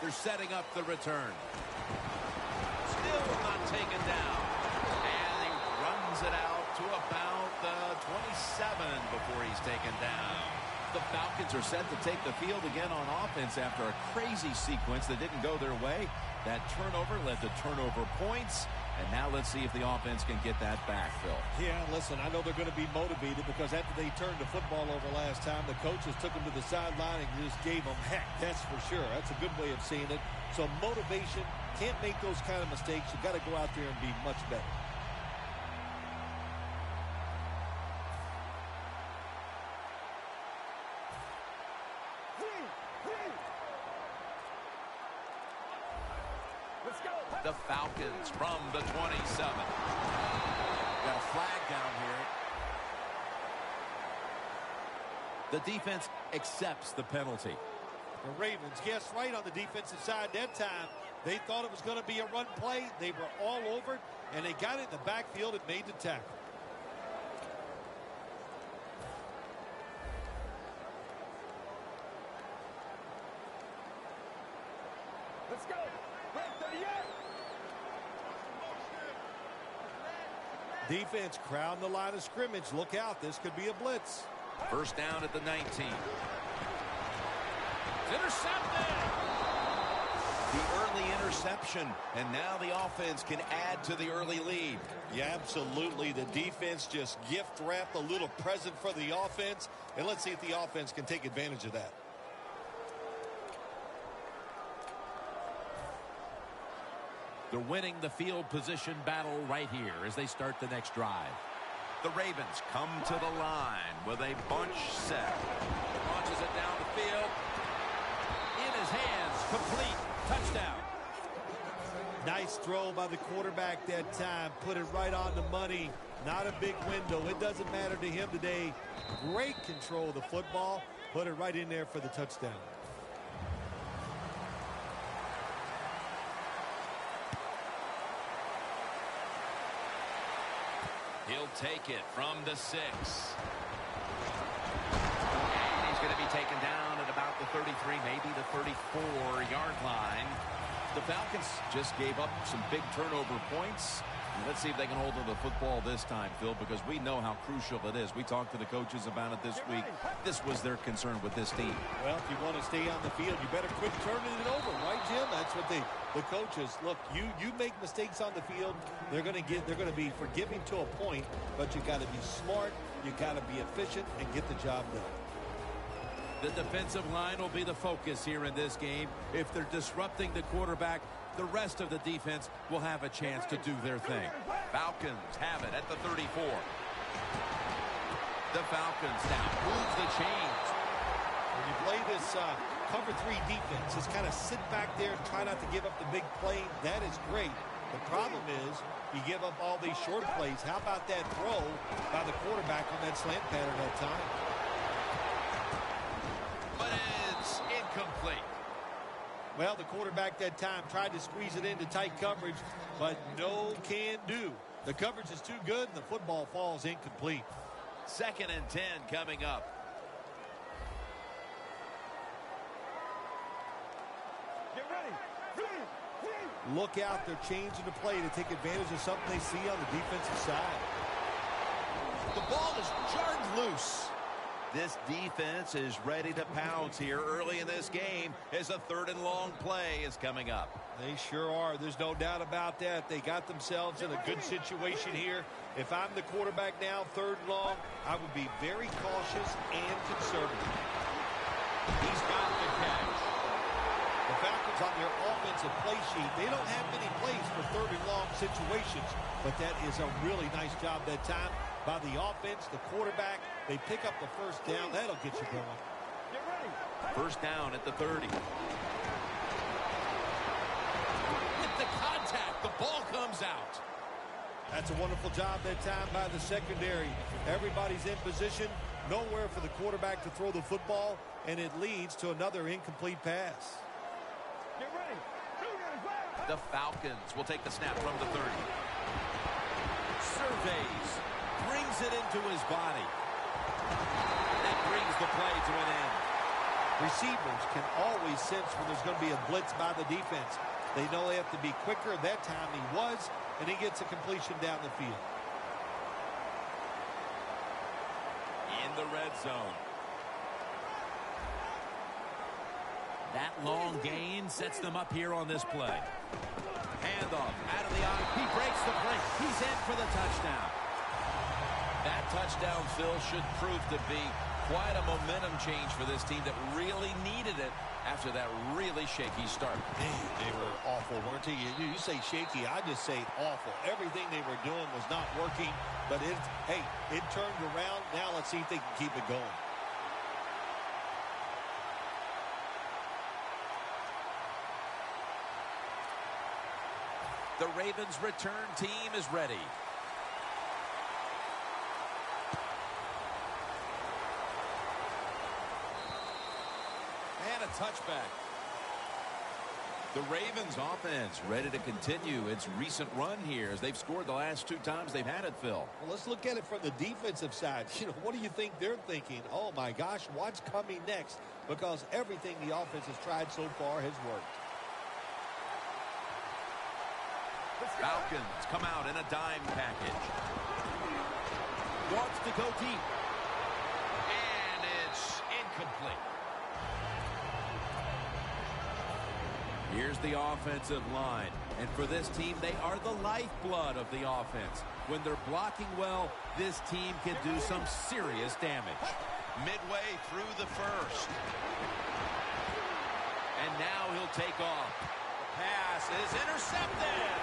They're setting up the return. Still not taken down. And he runs it out to about the 27 before he's taken down. The Falcons are set to take the field again on offense after a crazy sequence that didn't go their way. That turnover led to turnover points. And now let's see if the offense can get that back, Phil. Yeah, listen, I know they're going to be motivated because after they turned the football over last time, the coaches took them to the sideline and just gave them heck. That's for sure. That's a good way of seeing it. So motivation, can't make those kind of mistakes. You've got to go out there and be much better. The Falcons from the 27. Got a flag down here. The defense accepts the penalty. The Ravens guessed right on the defensive side that time. They thought it was going to be a run play. They were all over it, and they got it in the backfield and made the tackle. Let's go. Defense crowding the line of scrimmage. Look out. This could be a blitz. First down at the 19. It's intercepted. The early interception. And now the offense can add to the early lead. Yeah, absolutely. The defense just gift wrapped a little present for the offense. And let's see if the offense can take advantage of that. They're winning the field position battle right here as they start the next drive. The Ravens come to the line with a bunch set. Launches it down the field. In his hands, complete. Touchdown. Nice throw by the quarterback that time. Put it right on the money. Not a big window. It doesn't matter to him today. Great control of the football. Put it right in there for the touchdown. He'll take it from the 6. And he's going to be taken down at about the 33, maybe the 34-yard line. The Falcons just gave up some big turnover points. Let's see if they can hold on to the football this time, Phil, because we know how crucial it is. We talked to the coaches about it this week. This was their concern with this team. Well, if you want to stay on the field, you better quit turning it over, right, Jim? That's what the coaches look. You make mistakes on the field, they're going to be forgiving to a point, but you got to be smart, you got to be efficient, and get the job done. The defensive line will be the focus here in this game. If they're disrupting the quarterback, the rest of the defense will have a chance to do their thing. Falcons have it at the 34. The Falcons now move the chains. When you play this cover 3 defense, just kind of sit back there and try not to give up the big play. That is great. The problem is you give up all these short plays. How about that throw by the quarterback on that slant pattern that time? But it's incomplete. Well, the quarterback that time tried to squeeze it into tight coverage, but no can do. The coverage is too good, and the football falls incomplete. 2nd and 10 coming up. Get ready. Look out, they're changing the play to take advantage of something they see on the defensive side. The ball is jarred loose. This defense is ready to pounce here early in this game as a 3rd and long play is coming up. They sure are. There's no doubt about that. They got themselves in a good situation here. If I'm the quarterback now, 3rd and long, I would be very cautious and conservative. He's got the catch. The Falcons on their offensive play sheet, they don't have many plays for 3rd and long situations, but that is a really nice job that time by the offense, the quarterback. They pick up the first down. That'll get you going. Get ready. First down at the 30. With the contact, the ball comes out. That's a wonderful job that time by the secondary. Everybody's in position. Nowhere for the quarterback to throw the football, and it leads to another incomplete pass. Get ready. The Falcons will take the snap from the 30. Surveys. Brings it into his body. That brings the play to an end. Receivers can always sense when there's going to be a blitz by the defense. They know they have to be quicker. That time he was, and he gets a completion down the field. In the red zone. That long gain sets them up here on this play. Handoff out of the eye. He breaks the play. He's in for the touchdown. That touchdown, Phil, should prove to be quite a momentum change for this team that really needed it after that really shaky start. Man, they were awful, weren't they? You say shaky, I just say awful. Everything they were doing was not working, but it turned around. Now let's see if they can keep it going. The Ravens' return team is ready. And a touchback. The Ravens' offense ready to continue its recent run here as they've scored the last 2 times they've had it, Phil. Well, let's look at it from the defensive side. What do you think they're thinking? Oh, my gosh, what's coming next? Because everything the offense has tried so far has worked. Falcons come out in a dime package. Wants to go deep. And it's incomplete. Here's the offensive line. And for this team, they are the lifeblood of the offense. When they're blocking well, this team can do some serious damage. Midway through the first. And now he'll take off. The pass is intercepted.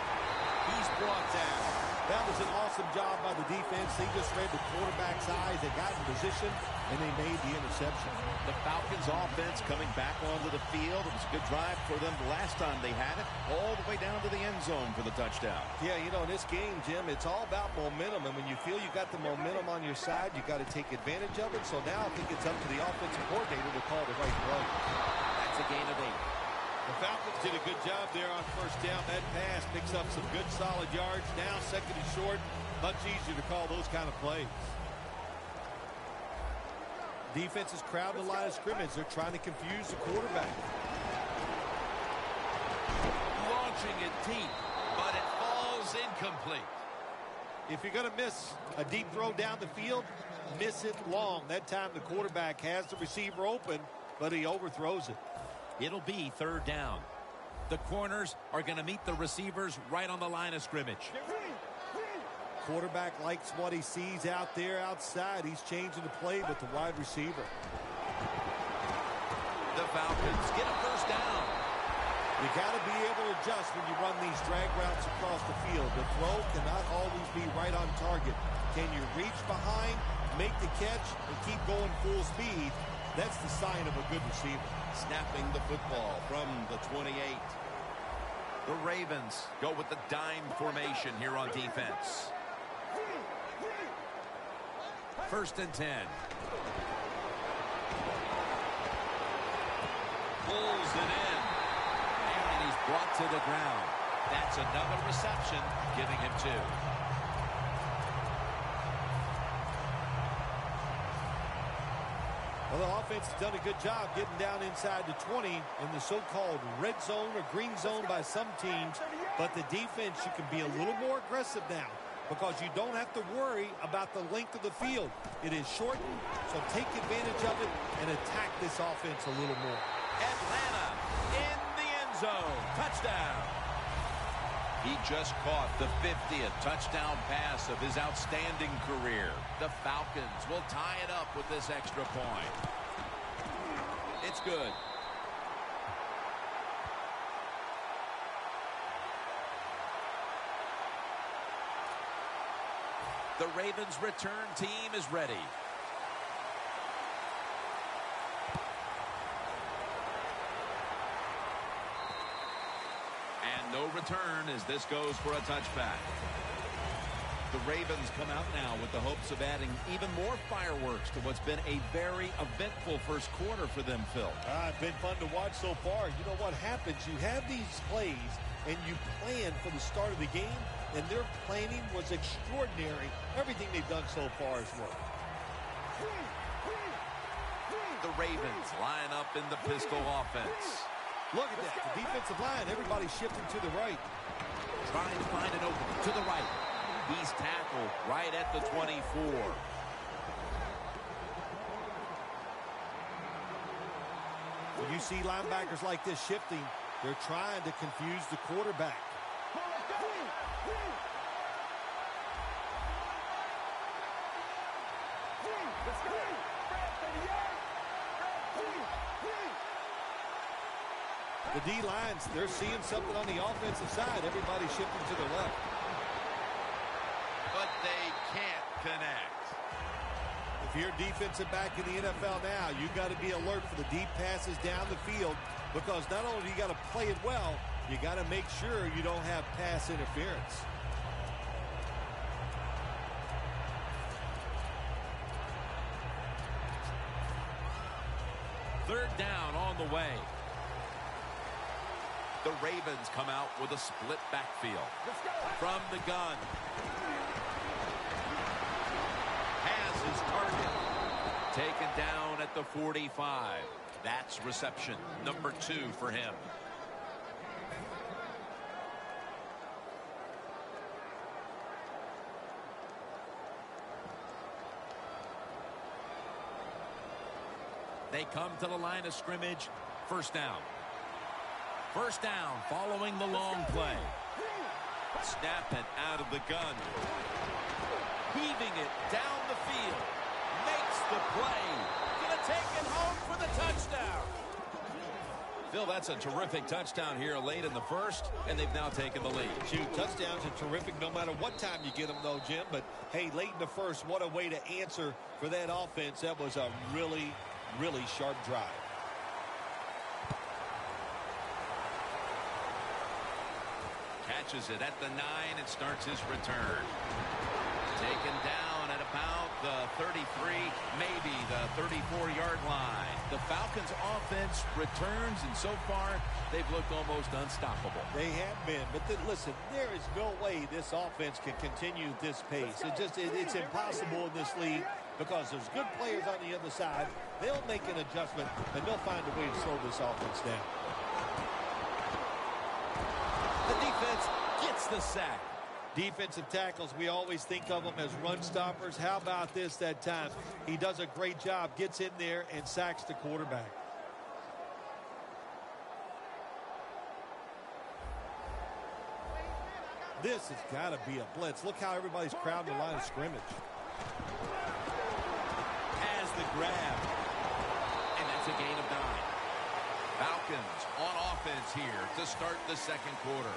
He's brought down. That was an awesome job by the defense. They just read the quarterback's eyes. They got in position, and they made the interception. The Falcons' offense coming back onto the field. It was a good drive for them the last time they had it, all the way down to the end zone for the touchdown. Yeah, in this game, Jim, it's all about momentum. And when you feel you got the momentum on your side, you got to take advantage of it. So now I think it's up to the offensive coordinator to call the right play. That's a gain of 8. The Falcons did a good job there on first down. That pass picks up some good solid yards. Now second and short, much easier to call those kind of plays. Defense is crowding the line of scrimmage. They're trying to confuse the quarterback. Launching it deep, but it falls incomplete. If you're going to miss a deep throw down the field, miss it long. That time the quarterback has the receiver open, but he overthrows it. It'll be 3rd down. The corners are going to meet the receivers right on the line of scrimmage. Quarterback likes what he sees out there outside. He's changing the play with the wide receiver. The Falcons get a first down. You got to be able to adjust when you run these drag routes across the field. The throw cannot always be right on target. Can you reach behind, make the catch, and keep going full speed? That's the sign of a good receiver. Snapping the football from the 28. The Ravens go with the dime formation here on defense. 1st and 10. Pulls it in. And he's brought to the ground. That's another reception, giving him 2. Well, the offense has done a good job getting down inside the 20 in the so-called red zone or green zone by some teams. But the defense, you can be a little more aggressive now because you don't have to worry about the length of the field. It is shortened, so take advantage of it and attack this offense a little more. Atlanta in the end zone. Touchdown. He just caught the 50th touchdown pass of his outstanding career. The Falcons will tie it up with this extra point. It's good. The Ravens' return team is ready. And no return as this goes for a touchback. The Ravens come out now with the hopes of adding even more fireworks to what's been a very eventful first quarter for them, Phil. It's been fun to watch so far. You know what happens? You have these plays, and you plan for the start of the game, and their planning was extraordinary. Everything they've done so far has worked. The Ravens line up in the pistol offense. Look at that. The defensive line, everybody's shifting to the right. Trying to find an opening to the right. He's tackled right at the 24. When you see linebackers like this shifting, they're trying to confuse the quarterback. The D-lines, they're seeing something on the offensive side. Everybody's shifting to the left. But they can't connect. If you're a defensive back in the NFL now, you've got to be alert for the deep passes down the field, because not only do you got to play it well, you got to make sure you don't have pass interference. Third down on the way. The Ravens come out with a split backfield. From the gun. Has his target. Taken down at the 45. That's reception number 2 for him. They come to the line of scrimmage. First down. First down following the long play. Snap it out of the gun. Heaving it down the field. Makes the play. Gonna take it home for the touchdown. Phil, that's a terrific touchdown here late in the first, and they've now taken the lead. Shoot, touchdowns are terrific no matter what time you get them, though, Jim. But, hey, late in the first, what a way to answer for that offense. That was a really, really sharp drive. Catches it at the 9 and starts his return. Taken down at about the 33, maybe the 34-yard line. The Falcons' offense returns, and so far, they've looked almost unstoppable. They have been, but listen, there is no way this offense can continue at this pace. It's impossible in this league, because there's good players on the other side. They'll make an adjustment, and they'll find a way to slow this offense down. The defense gets the sack. Defensive tackles, we always think of them as run stoppers. How about this that time? He does a great job, gets in there, and sacks the quarterback. This has got to be a blitz. Look how everybody's crowding the line of scrimmage. Has the grab. And that's a gain of 9. Falcons on offense here to start the second quarter.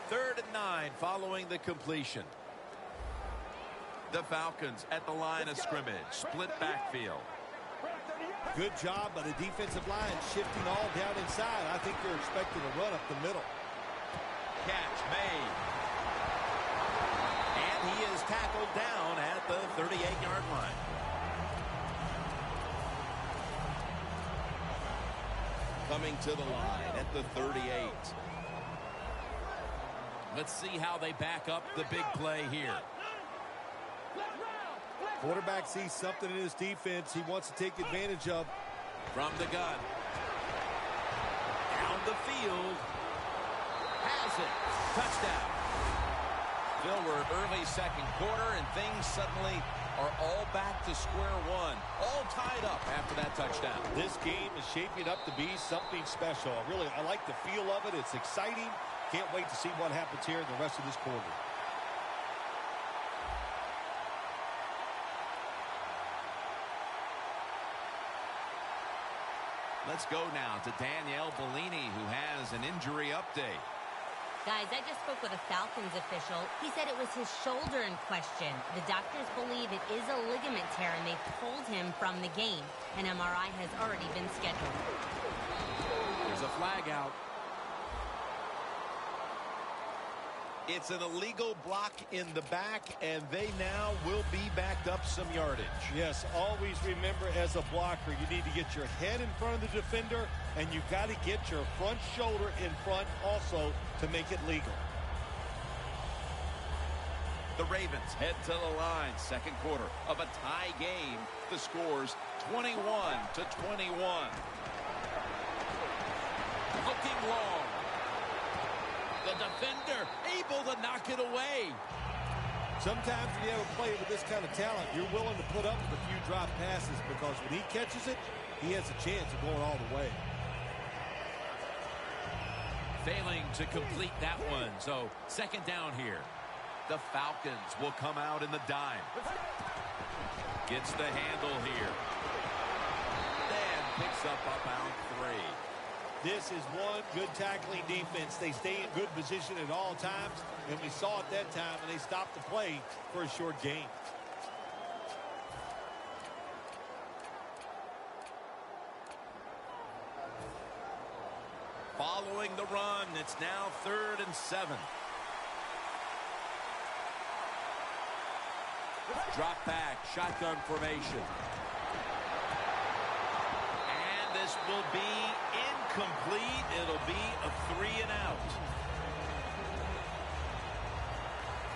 3rd and 9 following the completion. The Falcons at the line of scrimmage. Split backfield. Good job by the defensive line, shifting all down inside. I think they're expecting a run up the middle. Catch made. And he is tackled down at the 38-yard line. Coming to the line at the 38. Let's see how they back up the big play here. Quarterback sees something in his defense he wants to take advantage of. From the gun. Down the field. Has it. Touchdown. Phil, we're early second quarter, and things suddenly are all back to square one. All tied up after that touchdown. This game is shaping up to be something special. I like the feel of it. It's exciting. Can't wait to see what happens here in the rest of this quarter. Let's go now to Danielle Bellini, who has an injury update. Guys, I just spoke with a Falcons official. He said it was his shoulder in question. The doctors believe it is a ligament tear, and they pulled him from the game. An MRI has already been scheduled. There's a flag out. It's an illegal block in the back, and they now will be backed up some yardage. Yes, always remember, as a blocker, you need to get your head in front of the defender, and you've got to get your front shoulder in front also to make it legal. The Ravens head to the line. Second quarter of a tie game. The score's 21-21. Looking long. The defender able to knock it away. Sometimes when you have a player with this kind of talent, you're willing to put up with a few drop passes because when he catches it, he has a chance of going all the way. Failing to complete that one, so second down here. The Falcons will come out in the dime. Gets the handle here. Then picks up about 3. This is one good tackling defense. They stay in good position at all times, and we saw it that time, and they stopped the play for a short gain. Following the run, it's now 3rd and 7. Drop back, shotgun formation. And this will be incomplete. It'll be a 3 and out.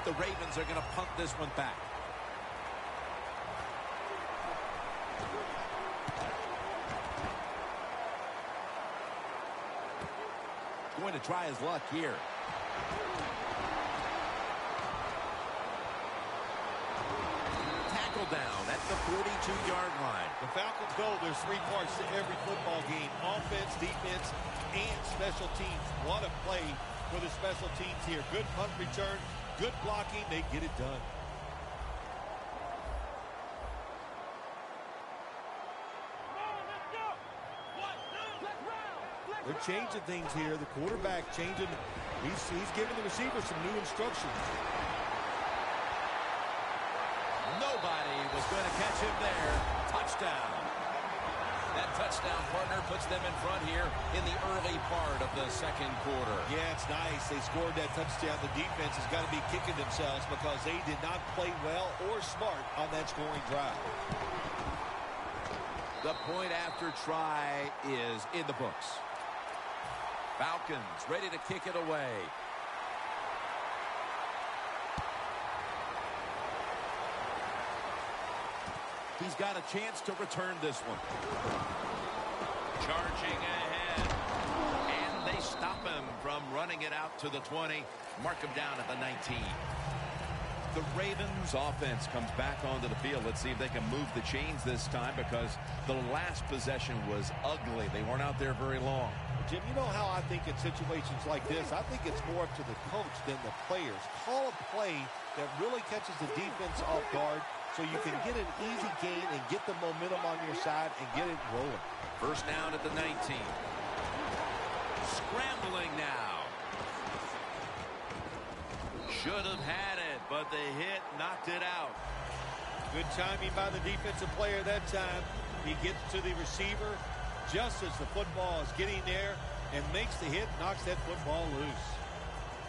The Ravens are going to punt this one back. Going to try his luck here. Tackle down at the 42-yard line. The Falcons know there's 3 parts to every football game: offense, defense, and special teams. What a play for the special teams here. Good punt return, good blocking. They get it done. They're changing things here. The quarterback changing. He's giving the receiver some new instructions. Nobody was going to catch him there. Touchdown. That touchdown partner puts them in front here in the early part of the second quarter. Yeah, it's nice. They scored that touchdown. The defense has got to be kicking themselves because they did not play well or smart on that scoring drive. The point after try is in the books. Falcons ready to kick it away. He's got a chance to return this one. Charging ahead. And they stop him from running it out to the 20. Mark him down at the 19. The Ravens offense comes back onto the field. Let's see if they can move the chains this time because the last possession was ugly. They weren't out there very long. Jim, you know how I think in situations like this, I think it's more up to the coach than the players. Call a play that really catches the defense off guard so you can get an easy gain and get the momentum on your side and get it rolling. First down at the 19. Scrambling now. Should have had it, but the hit knocked it out. Good timing by the defensive player that time. He gets to the receiver just as the football is getting there and makes the hit, knocks that football loose.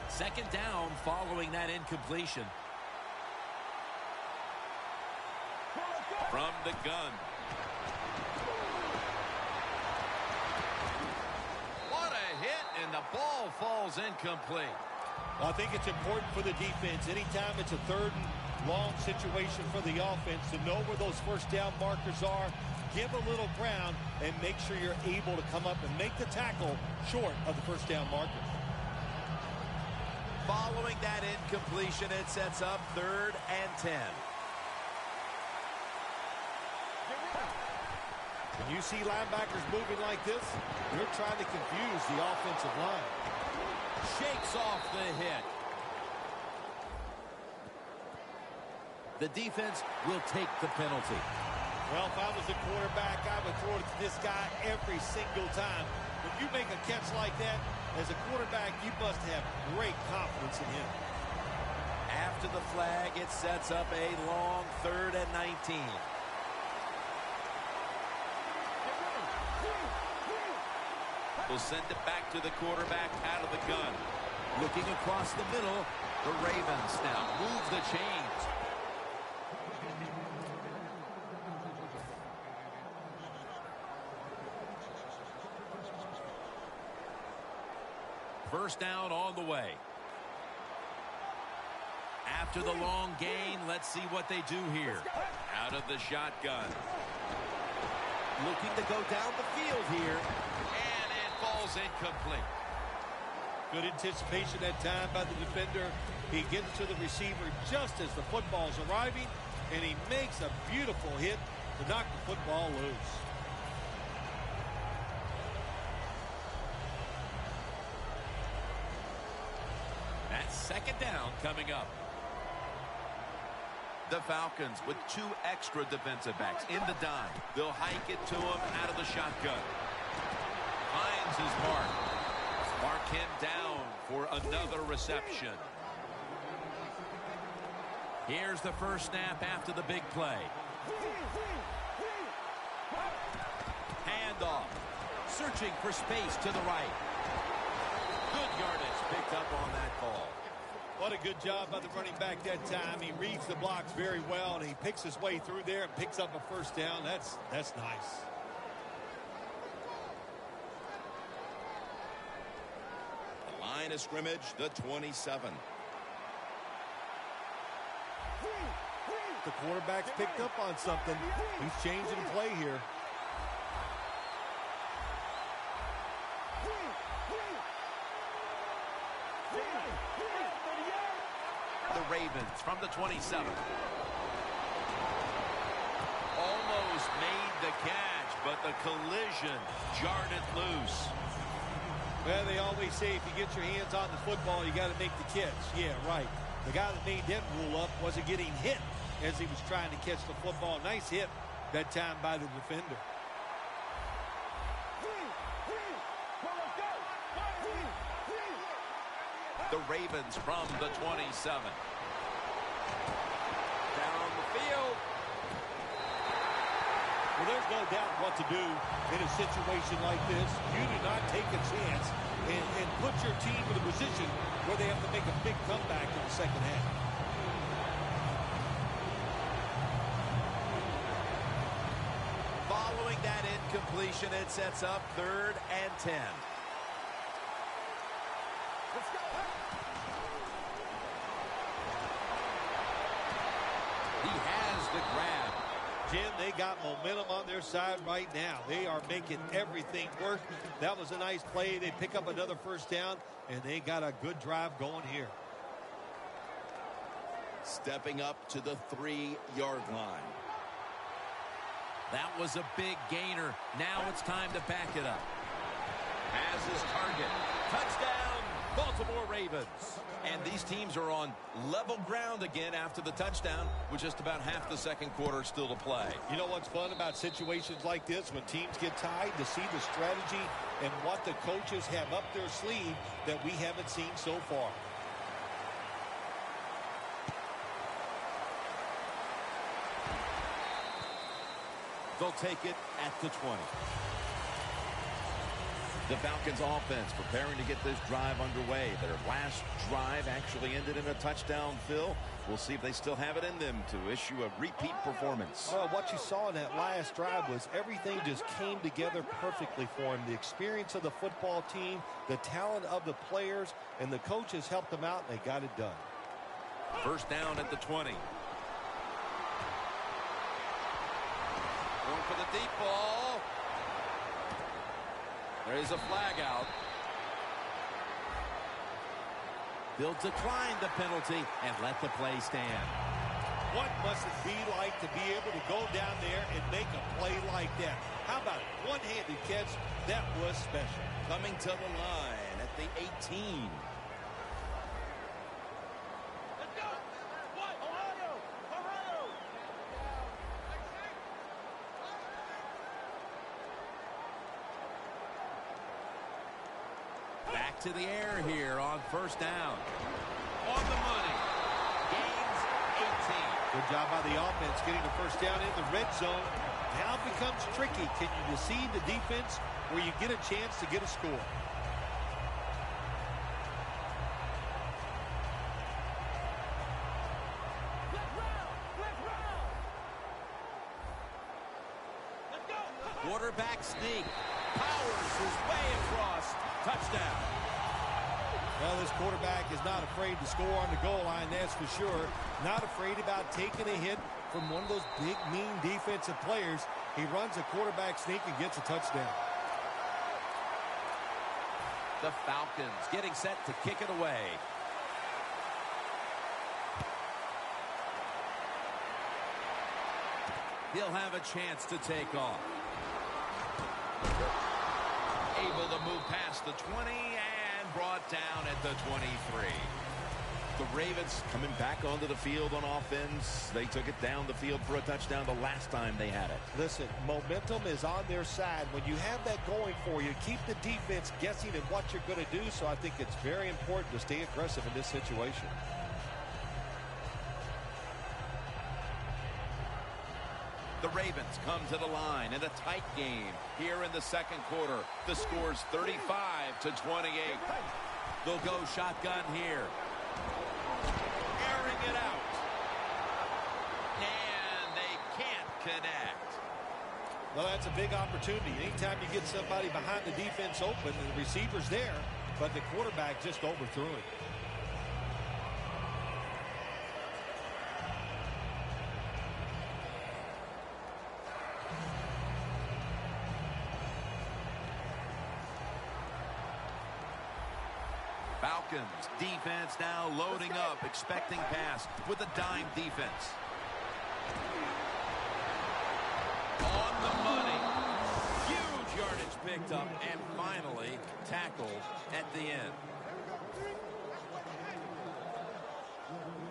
Second down following that incompletion. From the gun. What a hit, and the ball falls incomplete. Well, I think it's important for the defense. Anytime it's a 3rd and long situation for the offense to know where those first down markers are, give a little ground, and make sure you're able to come up and make the tackle short of the first down marker. Following that incompletion, it sets up 3rd and 10. When you see linebackers moving like this, you're trying to confuse the offensive line. Shakes off the hit. The defense will take the penalty. Well, if I was the quarterback, I would throw it to this guy every single time. When you make a catch like that, as a quarterback, you must have great confidence in him. After the flag, it sets up a long 3rd and 19. We'll send it back to the quarterback out of the gun. Looking across the middle, the Ravens now move the chains. First down on the way. After the long gain, let's see what they do here. Out of the shotgun. Looking to go down the field here. And it falls incomplete. Good anticipation that time by the defender. He gets to the receiver just as the football's arriving, and he makes a beautiful hit to knock the football loose. That's second down coming up. The Falcons with 2 extra defensive backs in the dime. They'll hike it to him out of the shotgun. Finds his mark. Mark him down for another reception. Here's the first snap after the big play. Handoff. Searching for space to the right. Good yardage picked up on that call. What a good job by the running back that time. He reads the blocks very well, and he picks his way through there and picks up a first down. That's nice. The line of scrimmage, the 27. The quarterback's picked up on something. He's changing the play here. The Ravens from the 27. Almost made the catch, but the collision jarred it loose. Well, they always say if you get your hands on the football, you got to make the catch. Yeah, right. The guy that made that rule up wasn't getting hit as he was trying to catch the football. Nice hit that time by the defender. The Ravens from the 27. Down the field. Well, there's no doubt what to do in a situation like this. You do not take a chance and put your team in a position where they have to make a big comeback in the second half. Following that incompletion, it sets up 3rd and 10. Let's go. He has the grab. Jim, they got momentum on their side right now. They are making everything work. That was a nice play. They pick up another first down, and they got a good drive going here. Stepping up to the 3-yard line. That was a big gainer. Now it's time to back it up. Has his target. Touchdown, Baltimore Ravens. And these teams are on level ground again after the touchdown with just about half the second quarter still to play. You know what's fun about situations like this when teams get tied, to see the strategy and what the coaches have up their sleeve that we haven't seen so far. They'll take it at the 20. The Falcons offense preparing to get this drive underway. Their last drive actually ended in a touchdown, Phil. We'll see if they still have it in them to issue a repeat performance. Well, what you saw in that last drive was everything just came together perfectly for him. The experience of the football team, the talent of the players, and the coaches helped them out, and they got it done. First down at the 20. Going for the deep ball. There is a flag out. They'll decline the penalty and let the play stand. What must it be like to be able to go down there and make a play like that? How about it? One-handed catch. That was special. Coming to the line at the 18. Back to the air here on first down. On the money. Gains 18. Good job by the offense getting the first down in the red zone. Now it becomes tricky. Can you deceive the defense where you get a chance to get a score? Quarterback sneak. Powers his way across. Touchdown. Well, this quarterback is not afraid to score on the goal line, that's for sure. Not afraid about taking a hit from one of those big, mean defensive players. He runs a quarterback sneak and gets a touchdown. The Falcons getting set to kick it away. He'll have a chance to take off. Able to move past the 20 and brought down at the 23. The Ravens coming back onto the field on offense. They took it down the field for a touchdown the last time they had it. Listen, momentum is on their side. When you have that going for you, keep the defense guessing at what you're going to do. So I think it's very important to stay aggressive in this situation. The Ravens come to the line in a tight game here in the second quarter. The score's 35-28. They'll go shotgun here. Airing it out. And they can't connect. Well, that's a big opportunity. Anytime you get somebody behind the defense open and the receiver's there, but the quarterback just overthrew it. Falcons defense now loading up, expecting pass with a dime defense. On the money. Huge yardage picked up and finally tackled at the end.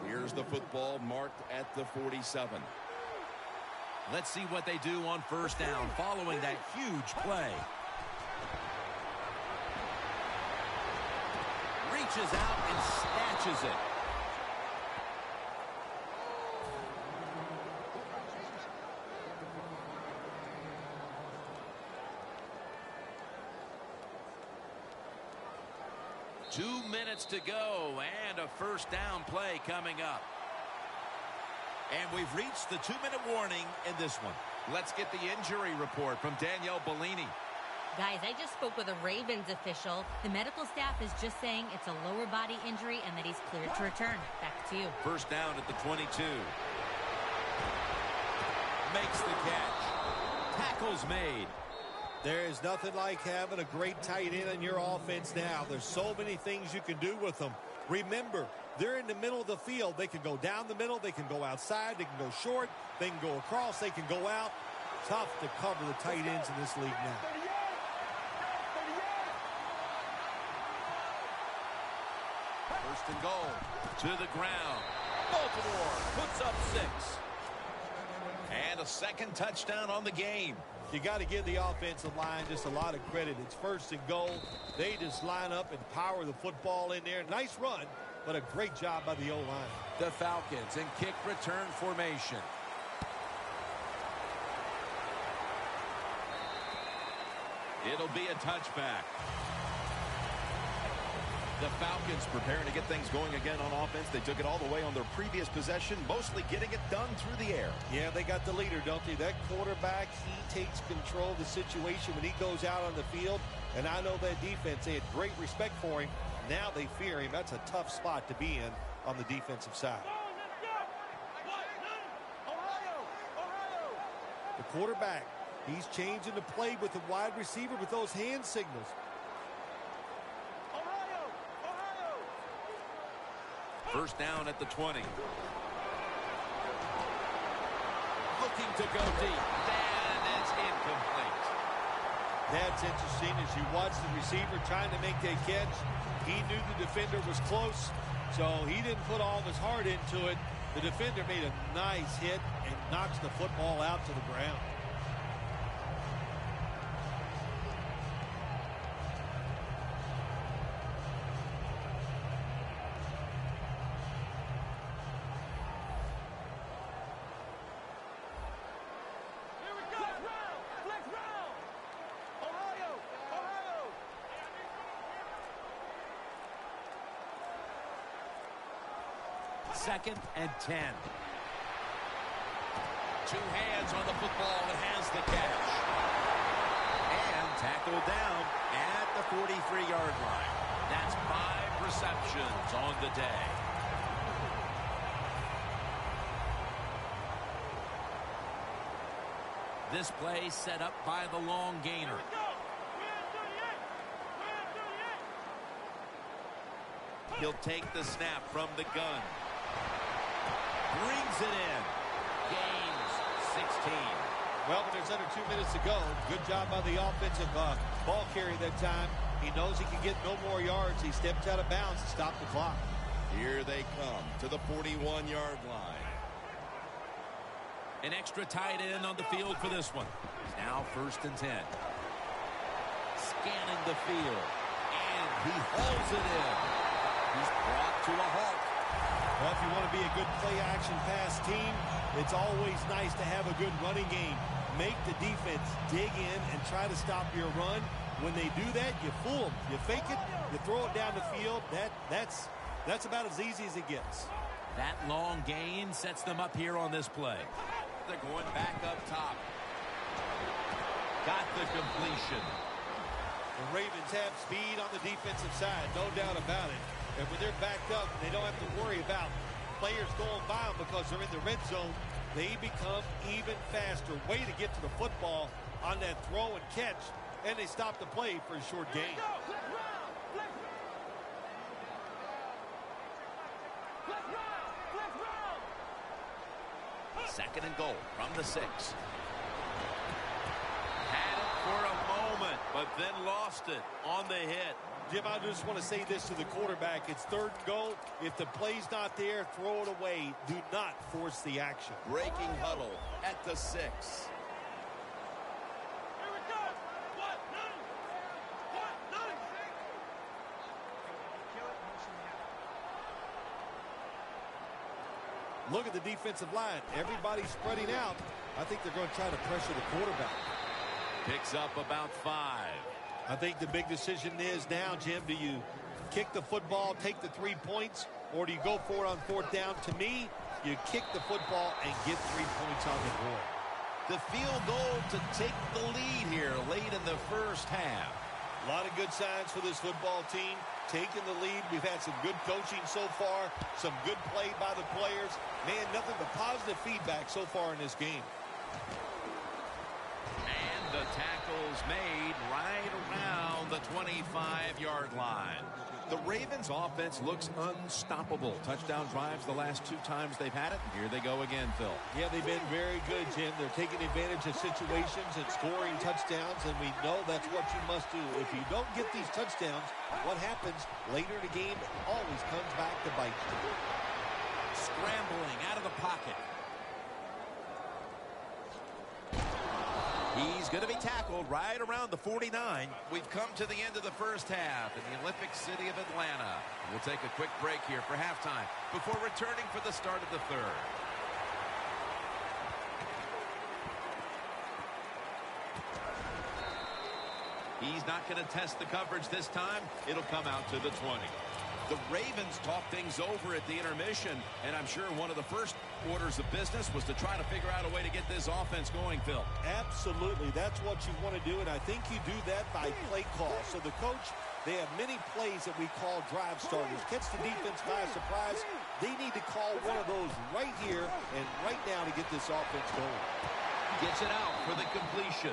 Here's the football marked at the 47. Let's see what they do on first down following that huge play. Reaches out and snatches it. Two minutes to go and a first down play coming up. And we've reached the 2-minute warning in this one. Let's get the injury report from Danielle Bellini. Guys, I just spoke with a Ravens official. The medical staff is just saying it's a lower body injury and that he's cleared to return. Back to you. First down at the 22. Makes the catch. Tackle's made. There is nothing like having a great tight end in your offense now. There's so many things you can do with them. Remember, they're in the middle of the field. They can go down the middle. They can go outside. They can go short. They can go across. They can go out. Tough to cover the tight ends in this league now. First and goal. To the ground. Baltimore puts up 6. And a second touchdown on the game. You got to give the offensive line just a lot of credit. It's first and goal. They just line up and power the football in there. Nice run, but a great job by the O-line. The Falcons in kick return formation. It'll be a touchback. The Falcons preparing to get things going again on offense. They took it all the way on their previous possession, mostly getting it done through the air. Yeah, they got the leader, don't they? That quarterback, he takes control of the situation when he goes out on the field. And I know that defense, they had great respect for him. Now they fear him. That's a tough spot to be in on the defensive side. The quarterback, he's changing the play with the wide receiver with those hand signals. First down at the 20. Looking to go deep. And it's incomplete. That's interesting as you watch the receiver trying to make that catch. He knew the defender was close, so he didn't put all of his heart into it. The defender made a nice hit and knocks the football out to the ground. Second and 10. Two hands on the football and has the catch. And tackled down at the 43-yard line. That's 5 receptions on the day. This play set up by the long gainer. He'll take the snap from the gun. Brings it in. Gains 16. Well, when there's under 2 minutes to go, good job by the offensive ball carrier that time. He knows he can get no more yards. He stepped out of bounds to stop the clock. Here they come to the 41-yard line. An extra tight end on the field for this one. Now 1st and 10. Scanning the field. And he hauls it in. He's brought to a halt. Well, if you want to be a good play-action pass team, it's always nice to have a good running game. Make the defense dig in and try to stop your run. When they do that, you fool them. You fake it, you throw it down the field. That's about as easy as it gets. That long gain sets them up here on this play. They're going back up top. Got the completion. The Ravens have speed on the defensive side, no doubt about it. And when they're backed up, they don't have to worry about players going by them because they're in the red zone. They become even faster. Way to get to the football on that throw and catch, and they stop the play for a short gain. 2nd and goal from the 6. Had it for a moment, but then lost it on the hit. Jim, I just want to say this to the quarterback. It's 3rd and goal. If the play's not there, throw it away. Do not force the action. Breaking huddle at the 6. Look at the defensive line. Everybody's spreading out. I think they're going to try to pressure the quarterback. Picks up about 5. I think the big decision is now, Jim, do you kick the football, take the 3 points, or do you go for it on 4th down? To me, you kick the football and get 3 points on the board. The field goal to take the lead here late in the 1st half. A lot of good signs for this football team. Taking the lead. We've had some good coaching so far. Some good play by the players. Man, nothing but positive feedback so far in this game. And the tackle's made right around the 25-yard line. The Ravens offense looks unstoppable. Touchdown drives the last 2 times they've had it. Here they go again, Phil. Yeah, they've been very good, Jim. They're taking advantage of situations and scoring touchdowns, and we know that's what you must do. If you don't get these touchdowns, what happens later in the game always comes back to bite you. Scrambling out of the pocket. He's going to be tackled right around the 49. We've come to the end of the 1st half in the Olympic city of Atlanta. We'll take a quick break here for halftime before returning for the start of the 3rd. He's not going to test the coverage this time. It'll come out to the 20. The Ravens talked things over at the intermission, and I'm sure one of the first orders of business was to try to figure out a way to get this offense going, Phil. Absolutely. That's what you want to do, and I think you do that by play call. So the coach, they have many plays that we call drive starters. Catch the defense by surprise. They need to call one of those right here and right now to get this offense going. Gets it out for the completion.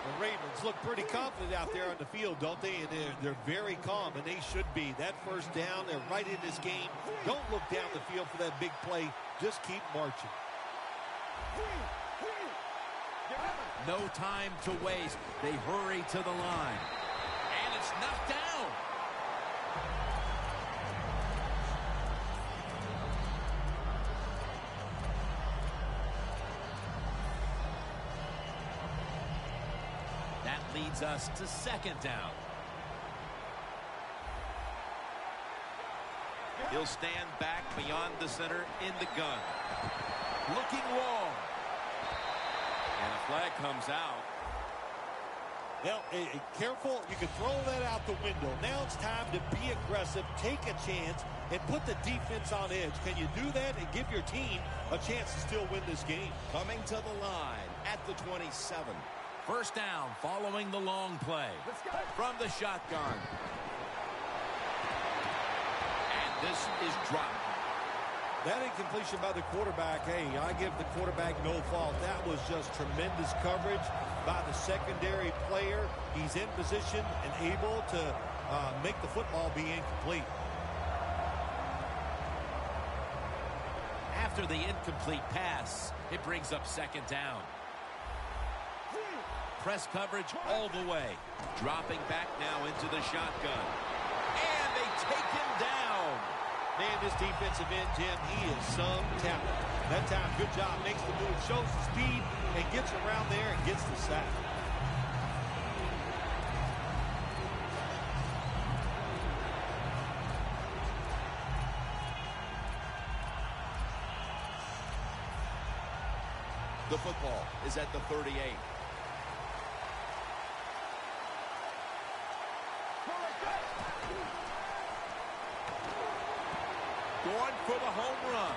The Ravens look pretty confident out there on the field, don't they? And they're very calm, and they should be. That 1st down, they're right in this game. Don't look down the field for that big play. Just keep marching. No time to waste. They hurry to the line. And it's knocked down. That leads us to 2nd down. He'll stand back beyond the center in the gun. Looking long. And a flag comes out. Well, careful. You can throw that out the window. Now it's time to be aggressive, take a chance, and put the defense on edge. Can you do that and give your team a chance to still win this game? Coming to the line at the 27. 1st down following the long play. From the shotgun. This is dropped. That incompletion by the quarterback, hey, I give the quarterback no fault. That was just tremendous coverage by the secondary player. He's in position and able to make the football be incomplete. After the incomplete pass, it brings up second down. Press coverage all the way. Dropping back now into the shotgun. And they take him down. Man, this defensive end, Jim, he is some talent. That time, good job, makes the move, shows the speed, and gets around there and gets the sack. The football is at the 38. Going for the home run.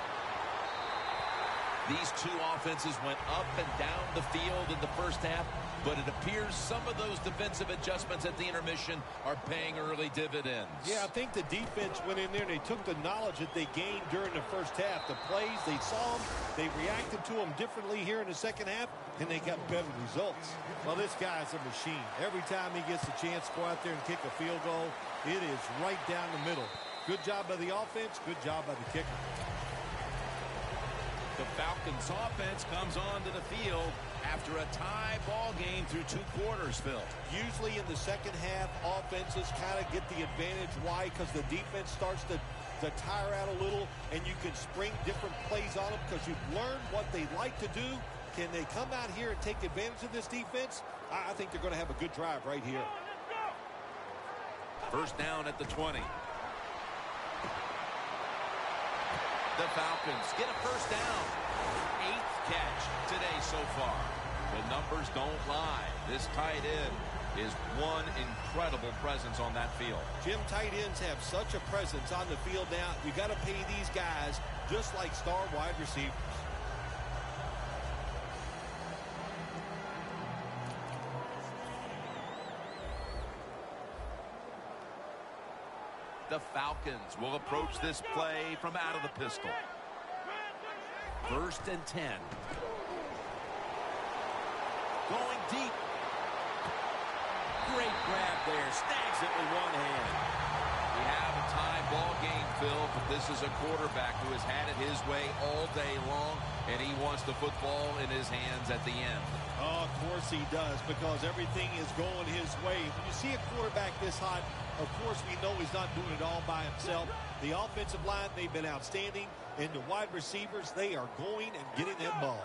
These two offenses went up and down the field in the first half, but it appears some of those defensive adjustments at the intermission are paying early dividends. Yeah, I think the defense went in there and they took the knowledge that they gained during the first half. The plays, they saw them, they reacted to them differently here in the second half, and they got better results. Well, this guy's a machine. Every time he gets a chance to go out there and kick a field goal, it is right down the middle. Good job by the offense, good job by the kicker. The Falcons offense comes onto the field after a tie ball game through 2 quarters, Phil. Usually in the second half, offenses kind of get the advantage. Why? Because the defense starts to tire out a little, and you can spring different plays on them because you've learned what they like to do. Can they come out here and take advantage of this defense? I think they're going to have a good drive right here. First down at the 20. The Falcons get a first down. 8th catch today so far. The numbers don't lie. This tight end is one incredible presence on that field. Jim, tight ends have such a presence on the field now. You got to pay these guys just like star wide receivers. The Falcons will approach this play from out of the pistol. First and 10. Going deep. Great grab there. Snags it with one hand. We have a tie ball game, Phil, but this is a quarterback who has had it his way all day long, and he wants the football in his hands at the end. Oh, of course he does, because everything is going his way. When you see a quarterback this hot, of course we know he's not doing it all by himself. The offensive line, they've been outstanding, and the wide receivers, they are going and getting that ball.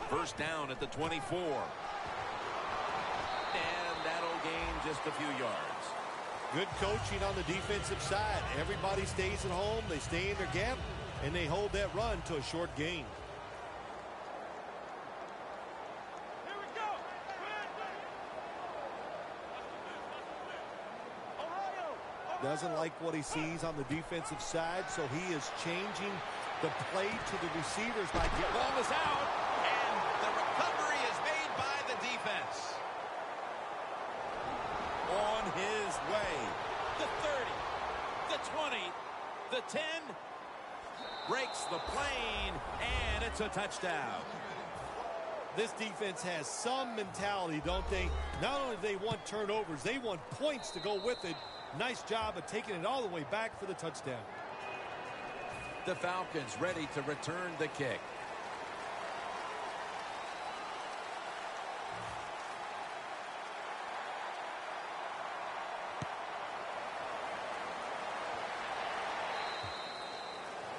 First down at the 24. And that'll gain just a few yards. Good coaching on the defensive side. Everybody stays at home, they stay in their gap, and they hold that run to a short gain. Doesn't like what he sees on the defensive side, so he is changing the play to the receivers. The ball is out, and the recovery is made by the defense. On his way. The 30, the 20, the 10. Breaks the plane, and it's a touchdown. This defense has some mentality, don't they? Not only do they want turnovers, they want points to go with it. Nice job of taking it all the way back for the touchdown. The Falcons ready to return the kick.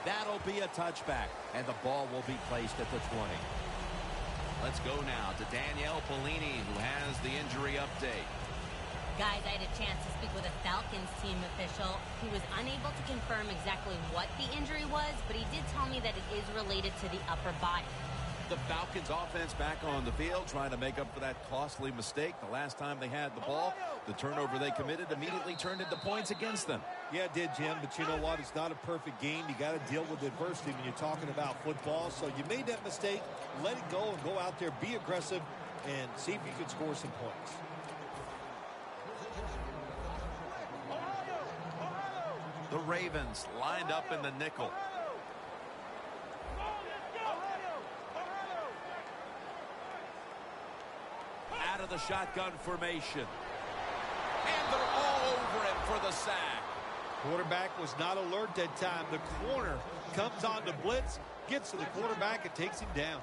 That'll be a touchback, and the ball will be placed at the 20. Let's go now to Danielle Polini, who has the injury update. Guys, I had a chance to speak with a Falcons team official. He was unable to confirm exactly what the injury was, but he did tell me that it is related to the upper body. The Falcons offense back on the field trying to make up for that costly mistake. The last time they had the ball, the turnover they committed immediately turned into points against them. Yeah, it did, Jim, but you know what? It's not a perfect game. You got to deal with adversity when you're talking about football. So you made that mistake, let it go, and go out there, be aggressive, and see if you can score some points. The Ravens lined up in the nickel. Out of the shotgun formation. And they're all over him for the sack. Quarterback was not alert that time. The corner comes on to blitz, gets to the quarterback, and takes him down.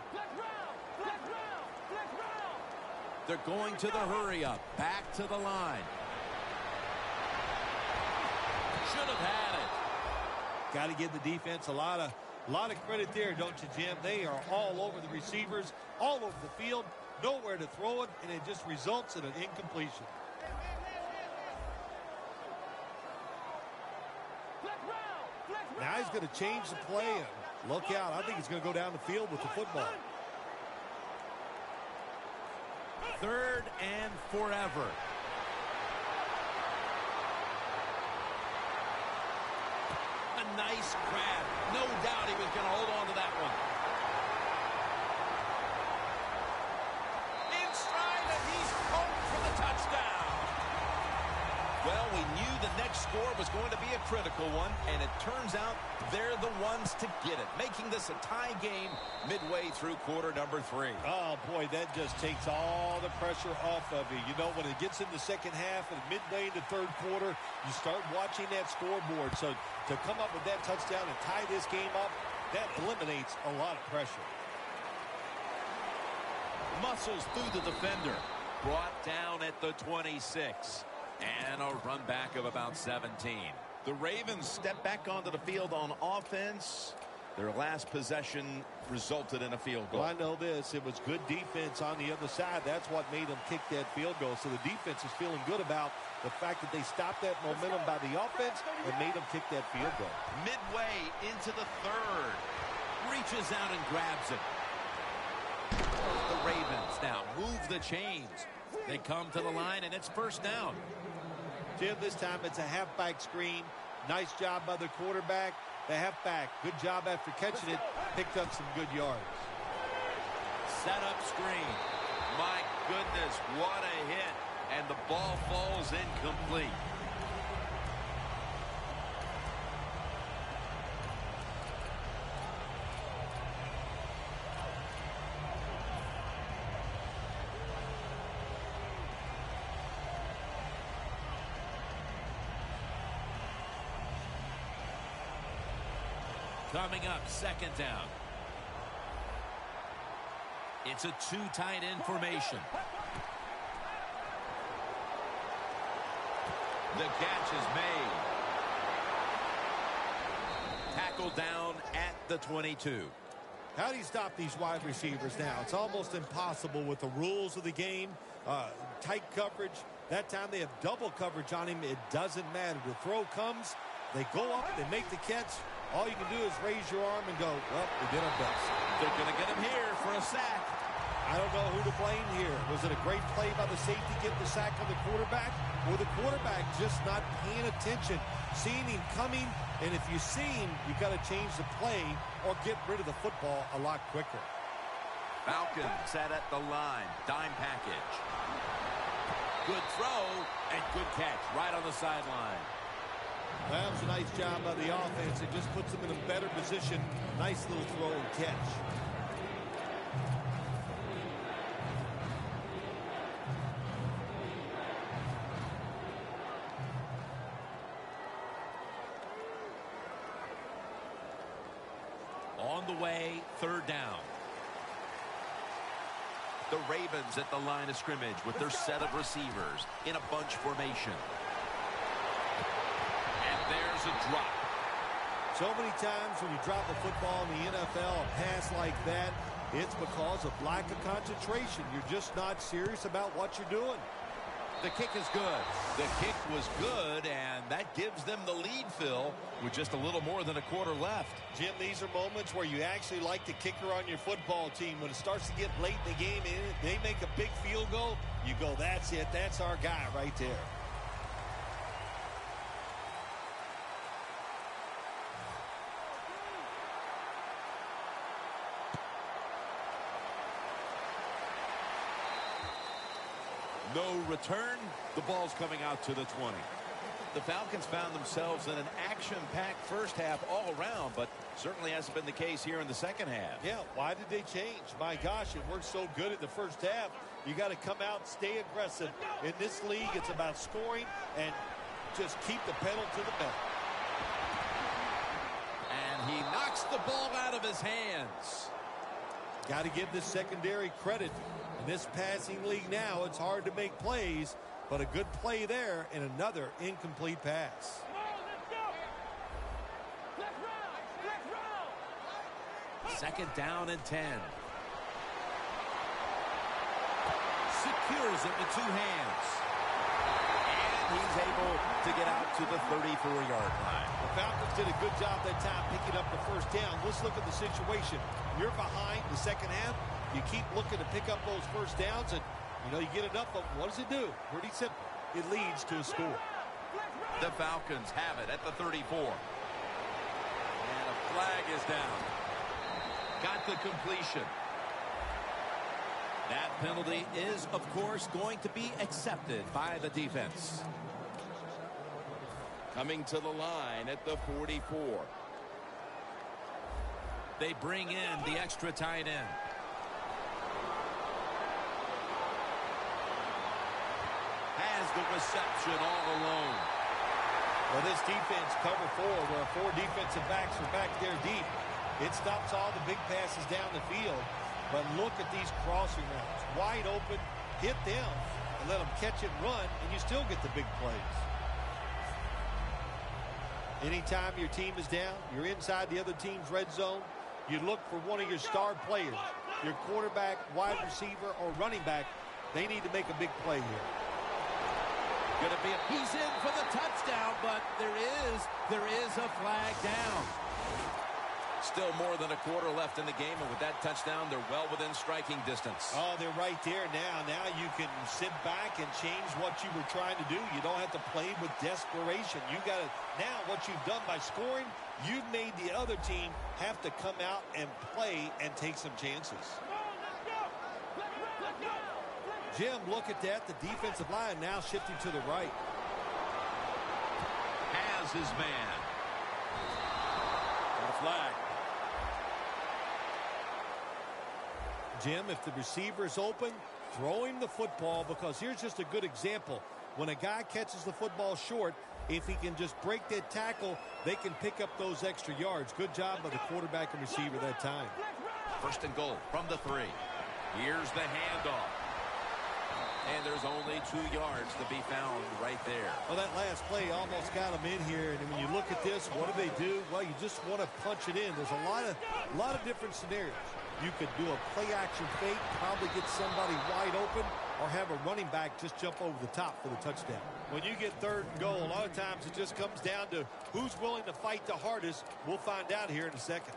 They're going to the hurry up. Back to the line. Should have had it. Got to give the defense a lot of credit there, don't you, Jim? They are all over the receivers, all over the field, nowhere to throw it, and it just results in an incompletion. Now he's going to change the play, and look out. I think he's going to go down the field with the football. 3rd and forever. A nice grab. No doubt he was going to hold on to that one. In stride, and he's home for the touchdown. Well, we knew the next score was going to be a critical one, and it turns out they're the ones to get it, making this a tie game midway through quarter number 3. Oh, boy, that just takes all the pressure off of you. You know, when it gets in the second half and midway into third quarter, you start watching that scoreboard. So to come up with that touchdown and tie this game up, that eliminates a lot of pressure. Muscles through the defender. Brought down at the 26. And a run back of about 17. The Ravens step back onto the field on offense. Their last possession resulted in a field goal. Well, I know this. It was good defense on the other side. That's what made them kick that field goal. So the defense is feeling good about the fact that they stopped that momentum by the offense and made them kick that field goal. Midway into the 3rd. Reaches out and grabs it. The Ravens now move the chains. They come to the line, and it's 1st down. Jim, this time it's a halfback screen. Nice job by the quarterback. The halfback, good job after catching it. Picked up some good yards. Set up screen. My goodness, what a hit. And the ball falls incomplete. Coming up, 2nd down. It's a 2 tight end formation. The catch is made. Tackled down at the 22. How do you stop these wide receivers now? It's almost impossible with the rules of the game. Tight coverage. That time they have double coverage on him. It doesn't matter. The throw comes. They go up. They make the catch. All you can do is raise your arm and go, well, we did our best. They're going to get him here for a sack. I don't know who to blame here. Was it a great play by the safety getting the sack on the quarterback? Or the quarterback just not paying attention, seeing him coming? And if you see him, you got to change the play or get rid of the football a lot quicker. Falcons set at the line. Dime package. Good throw and good catch right on the sideline. That was a nice job by the offense. It just puts them in a better position. Nice little throw and catch. On the way, 3rd down. The Ravens at the line of scrimmage with their set of receivers in a bunch formation. And there's a drop. So many times when you drop a football in the NFL, a pass like that, it's because of lack of concentration. You're just not serious about what you're doing. The kick is good. The kick was good, and that gives them the lead, Phil, with just a little more than a quarter left. Jim, these are moments where you actually like the kicker on your football team. When it starts to get late in the game and they make a big field goal, you go, that's it. That's our guy right there. No return. The ball's coming out to the 20. The Falcons found themselves in an action-packed first half all around, but certainly hasn't been the case here in the second half. Yeah, why did they change? My gosh, it worked so good in the first half. You got to come out, stay aggressive. In this league, it's about scoring and just keep the pedal to the metal. And he knocks the ball out of his hands. Got to give this secondary credit. In this passing league now, it's hard to make plays, but a good play there and another incomplete pass. Second down and 10. Secures it with two hands. And he's able to get out to the 34-yard line. The Falcons did a good job that time picking up the first down. Let's look at the situation. You're behind the second half. You keep looking to pick up those first downs, and you get enough of them. What does it do? Pretty simple. It leads to a score. The Falcons have it at the 34. And a flag is down. Got the completion. That penalty is, of course, going to be accepted by the defense. Coming to the line at the 44. They bring in the extra tight end. Has the reception all alone. Well, this defense, cover four, where four defensive backs are back there deep. It stops all the big passes down the field. But look at these crossing routes. Wide open, hit them, and let them catch it and run, and you still get the big plays. Anytime your team is down, you're inside the other team's red zone, you look for one of your star players, your quarterback, wide receiver, or running back. They need to make a big play here. He's in for the touchdown, but there is a flag down. Still more than a quarter left in the game, and with that touchdown, they're well within striking distance. Oh, they're right there now. Now you can sit back and change what you were trying to do. You don't have to play with desperation. You got to now what you've done by scoring, you've made the other team have to come out and play and take some chances. Jim, look at that. The defensive line now shifting to the right. Has his man. Got a flag. Jim, if the receiver is open, throw him the football, because here's just a good example. When a guy catches the football short, if he can just break that tackle, they can pick up those extra yards. Good job by the quarterback and receiver that time. First and goal from the 3. Here's the handoff. And there's only 2 yards to be found right there. Well, that last play almost got them in here. And when you look at this, what do? Well, you just want to punch it in. There's a lot of different scenarios. You could do a play-action fake, probably get somebody wide open, or have a running back just jump over the top for the touchdown. When you get third and goal, a lot of times it just comes down to who's willing to fight the hardest. We'll find out here in a second.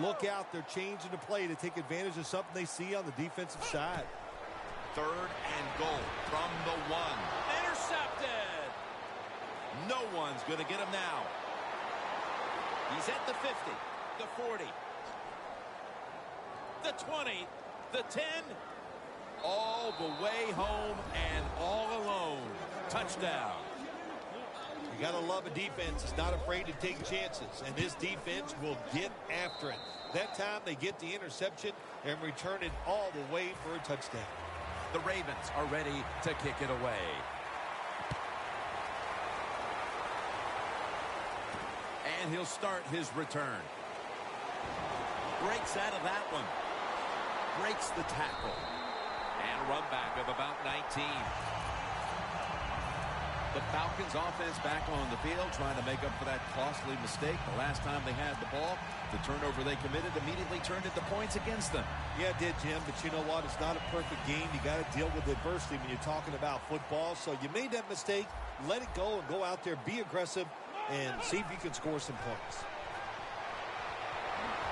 Look out, they're changing the play to take advantage of something they see on the defensive side. Third and goal from the 1. Intercepted. No one's going to get him now. He's at the 50, the 40, the 20, the 10, all the way home and all alone. Touchdown. You got to love a defense that's not afraid to take chances, and this defense will get after it. That time they get the interception and return it all the way for a touchdown. The Ravens are ready to kick it away. And he'll start his return. Breaks out of that one. Breaks the tackle. And a run back of about 19. The Falcons offense back on the field, trying to make up for that costly mistake. The last time they had the ball, the turnover they committed immediately turned into points against them. Yeah, it did, Jim, but you know what? It's not a perfect game. You got to deal with adversity when you're talking about football. So you made that mistake, let it go, and go out there, be aggressive, and see if you can score some points.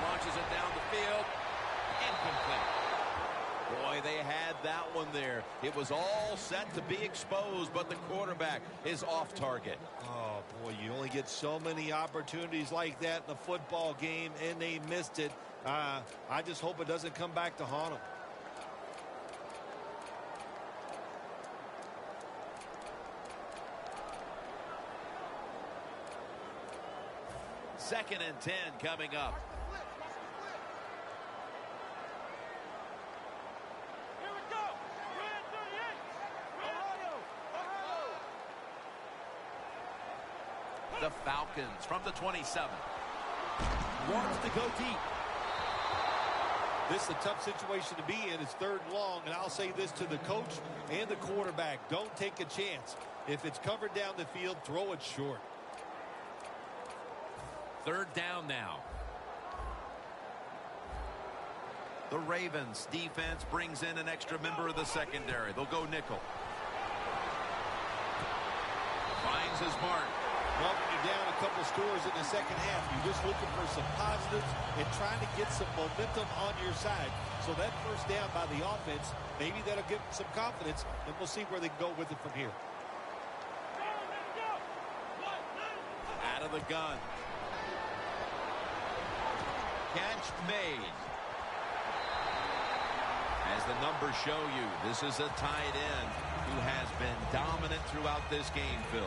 Launches it down the field. Incomplete. Boy, they had that one there. It was all set to be exposed, but the quarterback is off target. Oh, boy, you only get so many opportunities like that in a football game, and they missed it. I just hope it doesn't come back to haunt them. Second and 10 coming up. Here we go. We're at 38. Ohio. The Falcons from the 27. Wants to go deep. This is a tough situation to be in. It's third and long, and I'll say this to the coach and the quarterback. Don't take a chance. If it's covered down the field, throw it short. Third down now. The Ravens defense brings in an extra member of the secondary. They'll go nickel. Finds his mark. Well, when you're down a couple scores in the second half, you're just looking for some positives and trying to get some momentum on your side. So that first down by the offense, maybe that'll give them some confidence, and we'll see where they can go with it from here. Out of the gun. Catch made. As the numbers show you, this is a tight end who has been dominant throughout this game, Phil.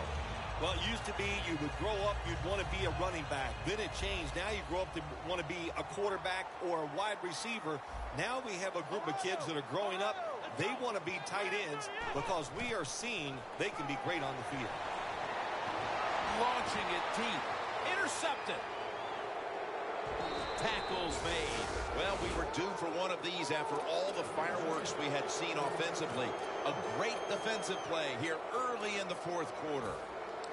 Well, it used to be you would grow up, you'd want to be a running back. Then it changed. Now you grow up to want to be a quarterback or a wide receiver. Now we have a group of kids that are growing up. They want to be tight ends because we are seeing they can be great on the field. Launching it deep. Intercepted. Tackles made. Well, we were due for one of these after all the fireworks we had seen offensively. A great defensive play here early in the fourth quarter.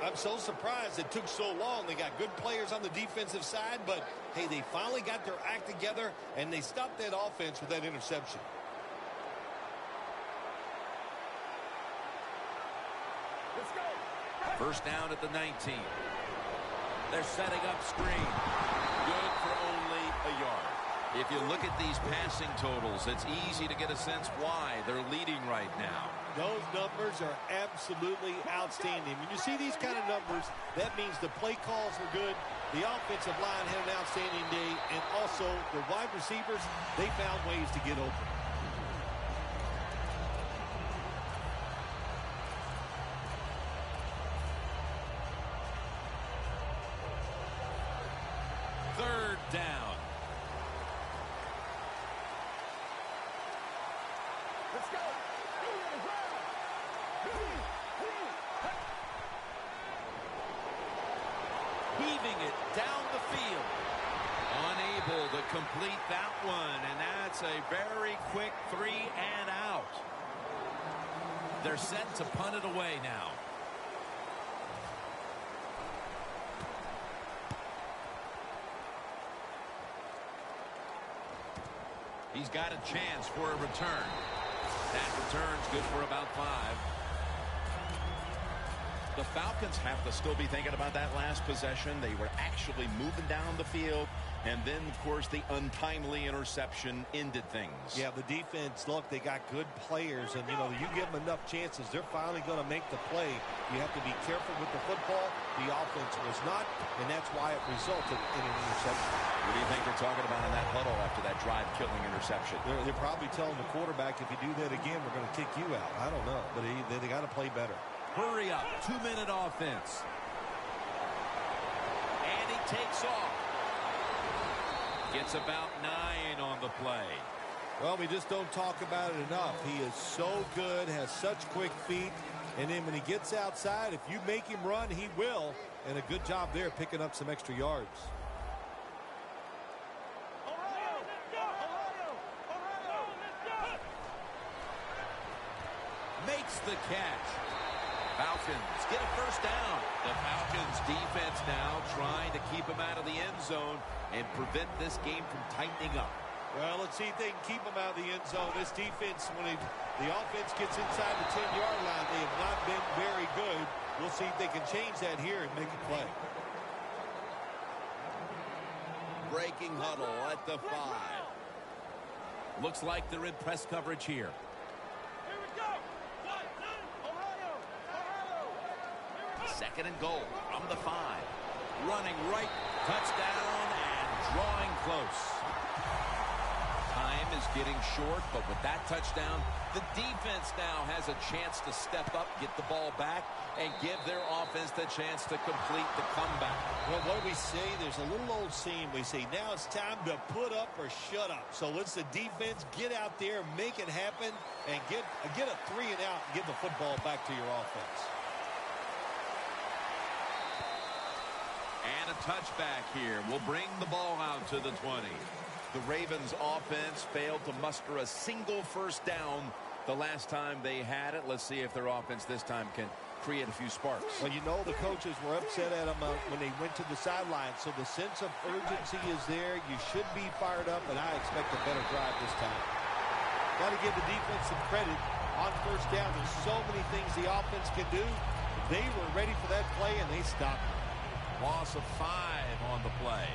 I'm so surprised it took so long. They got good players on the defensive side, but, hey, they finally got their act together, and they stopped that offense with that interception. Let's go. First down at the 19. They're setting up screen. Good for only a yard. If you look at these passing totals, it's easy to get a sense why they're leading right now. Those numbers are absolutely outstanding. When you see these kind of numbers, that means the play calls were good, the offensive line had an outstanding day, and also the wide receivers, they found ways to get open. Third down. Let's go. Heaving it down the field. Unable to complete that one, and that's a very quick 3 and out. They're set to punt it away now. He's got a chance for a return. That return's good for about 5. The Falcons have to still be thinking about that last possession. They were actually moving down the field, and then, of course, the untimely interception ended things. Yeah, the defense, look, they got good players, and, you know, you give them enough chances, they're finally going to make the play. You have to be careful with the football. The offense was not, and that's why it resulted in an interception. What do you think they're talking about in that huddle after that drive-killing interception? They're probably telling the quarterback, if you do that again, we're going to kick you out. I don't know, but they got to play better. Hurry up, 2-minute offense. And he takes off. Gets about 9 on the play. Well, we just don't talk about it enough. He is so good, has such quick feet, and then when he gets outside, if you make him run, he will. And a good job there picking up some extra yards. Ohio, let's go. Ohio, let's go. Makes the catch. Falcons get a first down. The Falcons defense now trying to keep him out of the end zone and prevent this game from tightening up. Well, let's see if they can keep him out of the end zone. This defense, when the offense gets inside the 10-yard line, they have not been very good. We'll see if they can change that here and make a play. Breaking huddle at the 5. Looks like they're in press coverage here. Here we go. Ohio. Second and goal from the 5. Running right, touchdown, and drawing close. Time is getting short, but with that touchdown, the defense now has a chance to step up, get the ball back, and give their offense the chance to complete the comeback. Well, what do we say? There's a little old saying. We say, now it's time to put up or shut up. So let's the defense get out there, make it happen, and get a 3 and out and give the football back to your offense. And a touchback here will bring the ball out to the 20. The Ravens offense failed to muster a single first down the last time they had it. Let's see if their offense this time can create a few sparks. Well, you know the coaches were upset at them when they went to the sideline. So the sense of urgency is there. You should be fired up, and I expect a better drive this time. Got to give the defense some credit on first down. There's so many things the offense can do. They were ready for that play, and they stopped it. Loss of 5 on the play.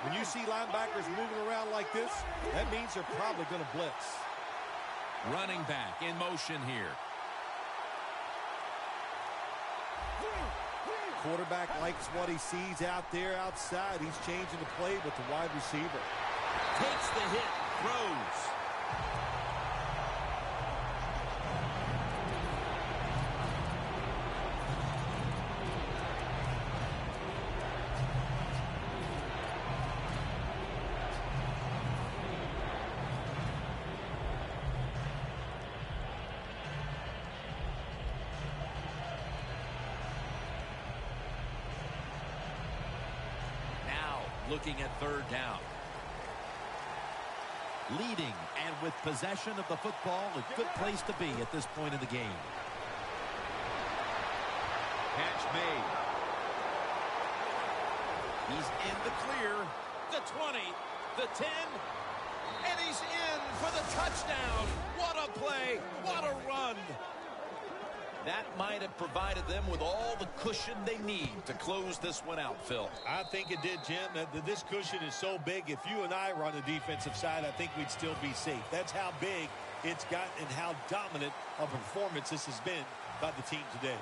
When you see linebackers moving around like this, that means they're probably going to blitz. Running back in motion here. Quarterback likes what he sees out there outside. He's changing the play with the wide receiver. Takes the hit, throws. Looking at third down. Leading and with possession of the football, a good place to be at this point in the game. Catch made. He's in the clear. The 20, the 10, and he's in for the touchdown. What a play. What a run. That might have provided them with all the cushion they need to close this one out, Phil. I think it did, Jim. This cushion is so big. If you and I were on the defensive side, I think we'd still be safe. That's how big it's got and how dominant a performance this has been by the team today.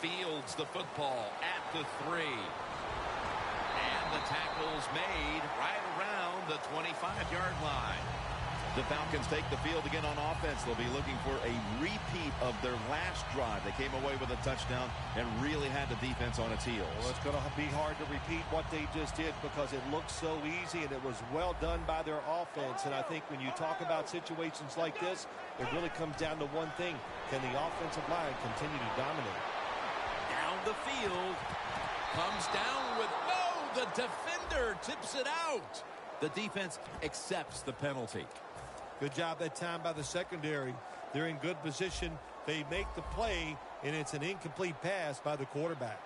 Fields the football at the 3. And the tackle's made right around the 25-yard line. The Falcons take the field again on offense. They'll be looking for a repeat of their last drive. They came away with a touchdown and really had the defense on its heels. Well, it's going to be hard to repeat what they just did because it looked so easy and it was well done by their offense. And I think when you talk about situations like this, it really comes down to one thing. Can the offensive line continue to dominate? Down the field. Comes down with the defender tips it out. The defense accepts the penalty. Good job that time by the secondary. They're in good position. They make the play, and it's an incomplete pass by the quarterback.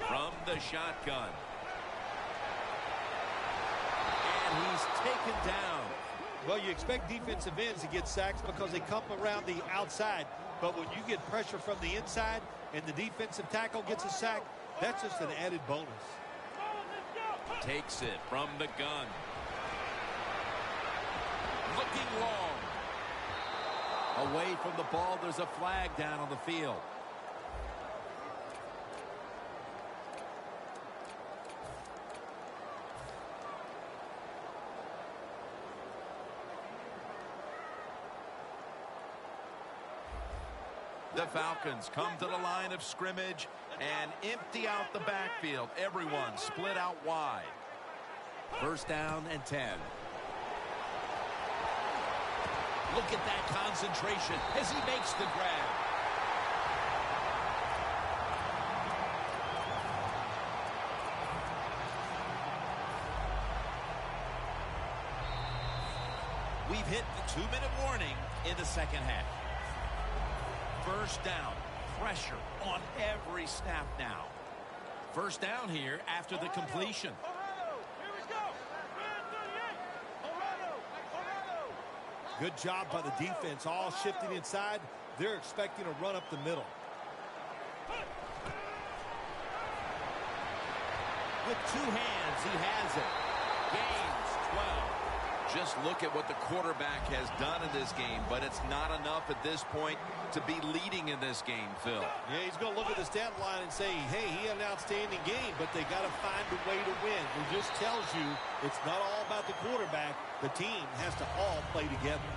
From the shotgun. And he's taken down. Well, you expect defensive ends to get sacks because they come around the outside. But when you get pressure from the inside and the defensive tackle gets a sack, that's just an added bonus. Takes it from the gun. Looking long. Away from the ball, there's a flag down on the field. The Falcons come to the line of scrimmage and empty out the backfield. Everyone split out wide. First down and 10. Look at that concentration as he makes the grab. We've hit the 2-minute warning in the second half. First down, pressure on every snap now. First down here after the completion. Ohio, here we go. Man 38. Ohio. Good job by the defense, all shifting inside. They're expecting a run up the middle. With two hands, he has it. Gains 12. Just look at what the quarterback has done in this game, but it's not enough at this point to be leading in this game, Phil. Yeah, he's going to look at the stat line and say, hey, he had an outstanding game, but they got to find a way to win. It just tells you it's not all about the quarterback. The team has to all play together.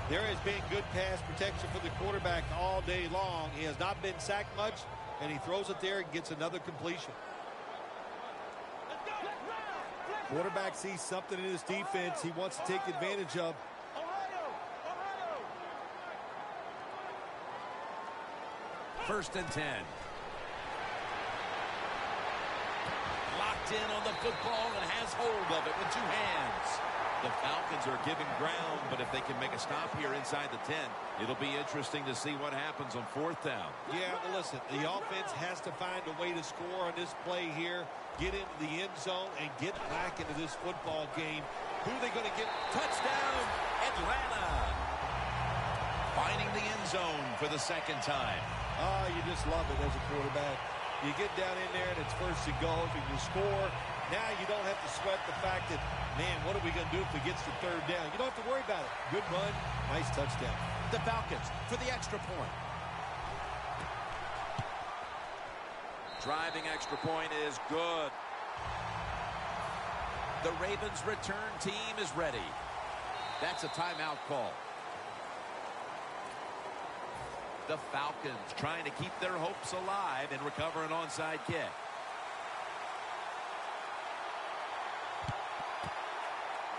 There has been good pass protection for the quarterback all day long. He has not been sacked much, and he throws it there and gets another completion. Quarterback sees something in his defense he wants to take advantage of. First and 10. Locked in on the football and has hold of it with two hands. The Falcons are giving ground, but if they can make a stop here inside the 10, it'll be interesting to see what happens on fourth down. Yeah, well, listen, the offense has to find a way to score on this play here, get into the end zone, and get back into this football game. Who are they going to get? Touchdown, Atlanta. Finding the end zone for the second time. Oh, you just love it as a quarterback. You get down in there, and it's first and goal. If you score, now you don't have to sweat the fact that, man, what are we going to do if it gets to third down? You don't have to worry about it. Good run, nice touchdown. The Falcons for the extra point. Driving extra point is good. The Ravens return team is ready. That's a timeout call. The Falcons trying to keep their hopes alive and recover an onside kick.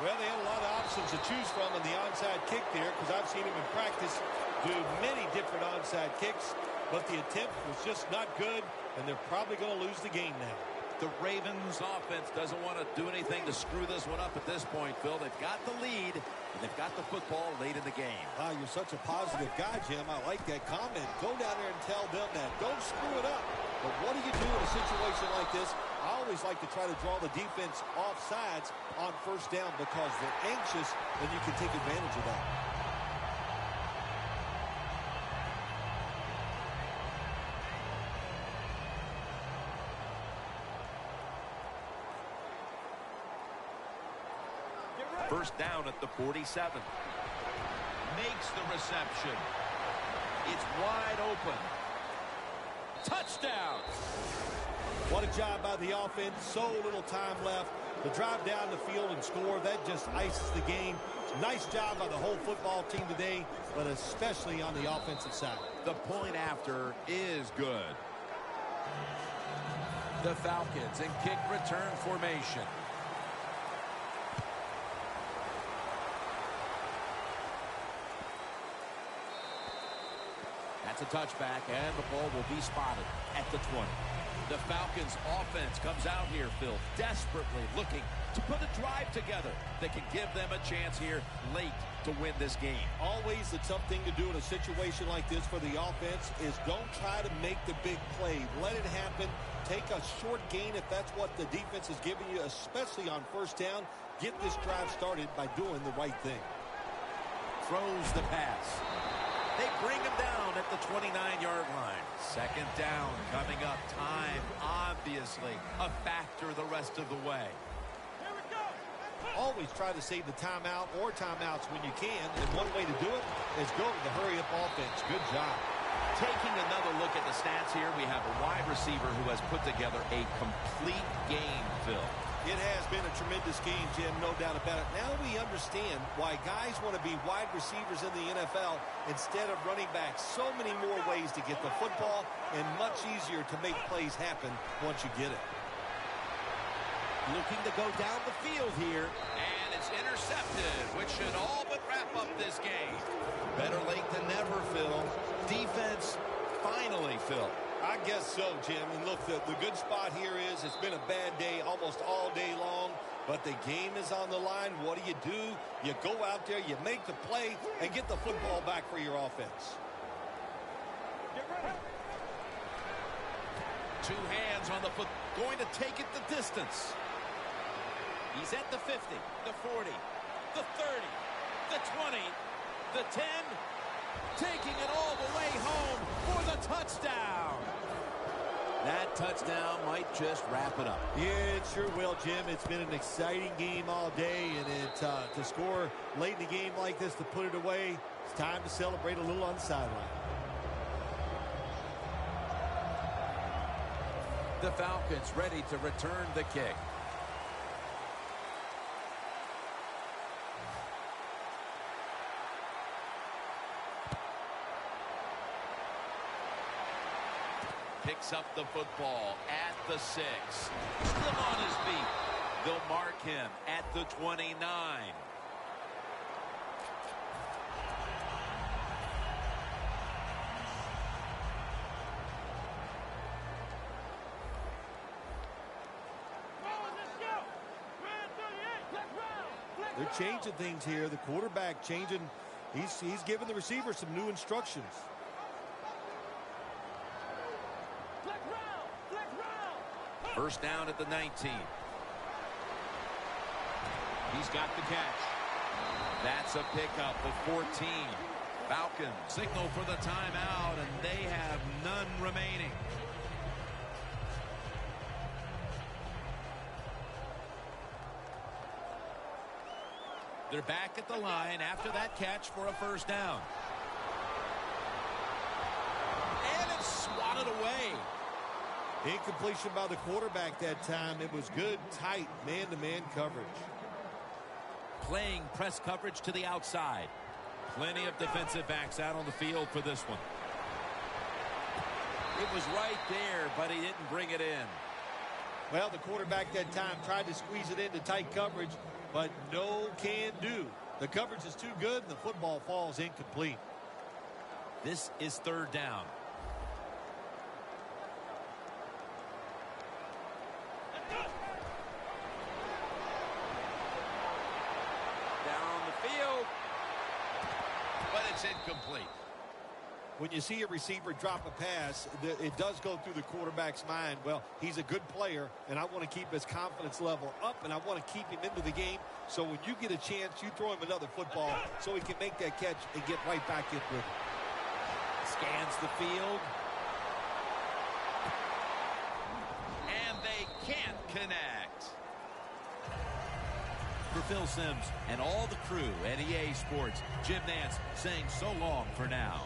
Well, they had a lot of options to choose from on the onside kick there, because I've seen him in practice do many different onside kicks, but the attempt was just not good, and they're probably going to lose the game now. The Ravens offense doesn't want to do anything to screw this one up at this point, Phil. They've got the lead, and they've got the football late in the game. Wow, you're such a positive guy, Jim. I like that comment. Go down there and tell them that. Don't screw it up. But what do you do in a situation like this? I always like to try to draw the defense off sides on first down because they're anxious, and you can take advantage of that. First down at the 47. Makes the reception. It's wide open. Touchdown. What a job by the offense. So little time left to drive down the field and score. That just ices the game. Nice job by the whole football team today, but especially on the offensive side. The point after is good. The Falcons in kick return formation. That's a touchback, and the ball will be spotted at the 20. The Falcons offense comes out here, Phil, desperately looking to put a drive together that can give them a chance here late to win this game. Always the tough thing to do in a situation like this for the offense is don't try to make the big play. Let it happen. Take a short gain if that's what the defense is giving you, especially on first down. Get this drive started by doing the right thing. Throws the pass. They bring him down at the 29-yard line. Second down coming up. Time, obviously, a factor the rest of the way. Here we go. Always try to save the timeout or timeouts when you can, and one way to do it is go to the hurry-up offense. Good job. Taking another look at the stats here, we have a wide receiver who has put together a complete game, Phil. It has been a tremendous game, Jim, no doubt about it. Now we understand why guys want to be wide receivers in the NFL instead of running backs. So many more ways to get the football and much easier to make plays happen once you get it. Looking to go down the field here. And it's intercepted, which should all but wrap up this game. Better late than never, Phil. Defense, finally, Phil. I guess so, Jim. And look, the good spot here is it's been a bad day almost all day long, but the game is on the line. What do? You go out there, you make the play, and get the football back for your offense. Get ready. Two hands on the foot, going to take it the distance. He's at the 50, the 40, the 30, the 20, the 10, taking it all the way home for the touchdown. That touchdown might just wrap it up. Yeah, it sure will, Jim. It's been an exciting game all day, and to score late in the game like this, to put it away, it's time to celebrate a little on the sideline. The Falcons ready to return the kick. Picks up the football at the 6. Still on his feet. They'll mark him at the 29. They're changing things here. The quarterback changing. He's giving the receiver some new instructions. First down at the 19. He's got the catch. That's a pickup of 14. Falcons signal for the timeout, and they have none remaining. They're back at the line after that catch for a first down. And it's swatted away. Incompletion by the quarterback that time. It was good, tight, man-to-man coverage. Playing press coverage to the outside. Plenty of defensive backs out on the field for this one. It was right there, but he didn't bring it in. Well, the quarterback that time tried to squeeze it into tight coverage, but no can do. The coverage is too good, and the football falls incomplete. This is third down. But it's incomplete. When you see a receiver drop a pass, it does go through the quarterback's mind. Well, he's a good player, and I want to keep his confidence level up, and I want to keep him into the game. So when you get a chance, you throw him another football so he can make that catch and get right back in with it. Scans the field. And they can't connect. For Phil Simms and all the crew at EA Sports, Jim Nance saying so long for now.